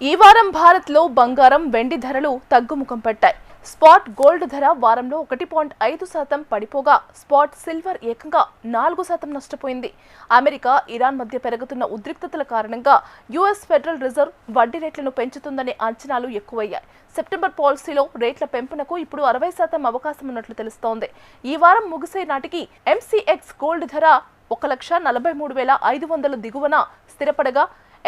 ఈ వారం భారత్లో బంగారం, వెండి ధరలు తగ్గుముఖం పట్టాయి. స్పాట్ గోల్డ్ ధర వారంలో 1.5% పడిపోగా స్పాట్ సిల్వర్ ఏకంగా 4% నష్టపోయింది. అమెరికా, ఇరాన్ మధ్య పెరుగుతున్న ఉద్రిక్తతల కారణంగా యుఎస్ ఫెడరల్ రిజర్వ్ వడ్డీ రేట్లను పెంచుతుందనే అంచనాలు ఎక్కువయ్యాయి. సెప్టెంబర్ పాలసీలో రేట్ల పెంపునకు ఇప్పుడు 60% అవకాశం ఉన్నట్లు తెలుస్తోంది. ఈ వారం ముగిసే నాటికి ఎంసీఎక్స్ గోల్డ్ ధర 1,43,500 దిగువన స్థిరపడగా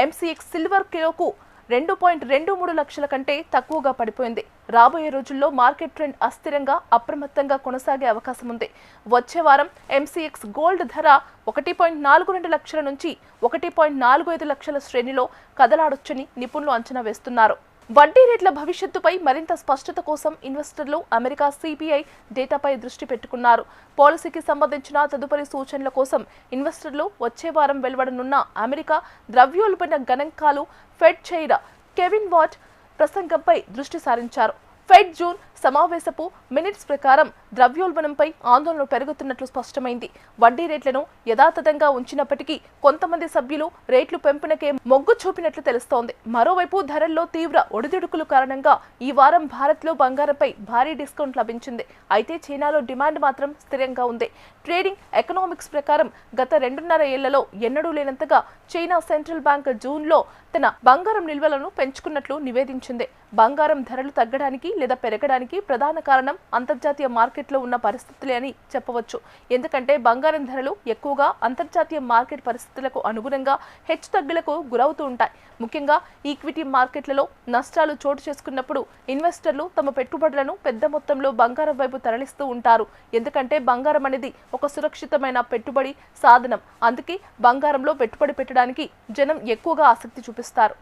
ఎంసీఎక్స్ సిల్వర్ కిలోకు 2.23 లక్షల కంటే తక్కువగా పడిపోయింది. రాబోయే రోజుల్లో మార్కెట్ ట్రెండ్ అస్థిరంగా, అప్రమత్తంగా కొనసాగే అవకాశం ఉంది. వచ్చే వారం ఎంసీఎక్స్ గోల్డ్ ధర 1.42 లక్షల నుంచి 1.45 లక్షల శ్రేణిలో కదలాడొచ్చని నిపుణులు అంచనా వేస్తున్నారు. వడ్డీ రేట్ల భవిష్యత్తుపై మరింత స్పష్టత కోసం ఇన్వెస్టర్లు అమెరికా సిపిఐ డేటాపై దృష్టి పెట్టుకున్నారు. పాలసీకి సంబంధించిన తదుపరి సూచనల కోసం ఇన్వెస్టర్లు వచ్చే వారం వెలువడనున్న అమెరికా ద్రవ్యోల్బణ గణాంకాలు, ఫెడ్ చైర్ కెవిన్ వాట్ ప్రసంగంపై దృష్టి సారించారు. ఫెడ్ జూన్ సమావేశపు మినిట్స్ ప్రకారం ద్రవ్యోల్బణంపై ఆందోళనలు పెరుగుతున్నట్లు స్పష్టమైంది. వడ్డీ రేట్లను యథాతథంగా ఉంచినప్పటికీ కొంతమంది సభ్యులు రేట్లు పెంపునకే మొగ్గు చూపినట్లు తెలుస్తోంది. మరోవైపు ధరల్లో తీవ్ర ఒడిదుడుకుల కారణంగా ఈ వారం భారత్లో బంగారంపై భారీ డిస్కౌంట్ లభించింది. అయితే చైనాలో డిమాండ్ మాత్రం స్థిరంగా ఉంది. ట్రేడింగ్ ఎకనామిక్స్ ప్రకారం గత 2.5 ఏళ్లలో ఎన్నడూ లేనంతగా చైనా సెంట్రల్ బ్యాంక్ జూన్లో తన బంగారం నిల్వలను పెంచుకున్నట్లు నివేదించింది. బంగారం ధరలు తగ్గడానికి లేదా పెరగడానికి ప్రధాన కారణం అంతర్జాతీయ మార్కెట్లో ఉన్న పరిస్థితులే అని చెప్పవచ్చు. ఎందుకంటే బంగారం ధరలు ఎక్కువగా అంతర్జాతీయ మార్కెట్ పరిస్థితులకు అనుగుణంగా హెచ్చుతగ్గులకు గురవుతూ ఉంటాయి. ముఖ్యంగా ఈక్విటీ మార్కెట్లలో నష్టాలు చోటు చేసుకున్నప్పుడు ఇన్వెస్టర్లు తమ పెట్టుబడులను పెద్ద మొత్తంలో బంగారం వైపు తరలిస్తూ ఉంటారు. ఎందుకంటే బంగారం అనేది ఒక సురక్షితమైన పెట్టుబడి సాధనం. అందుకే బంగారంలో పెట్టుబడి పెట్టడానికి జనం ఎక్కువగా ఆసక్తి చూపిస్తారు.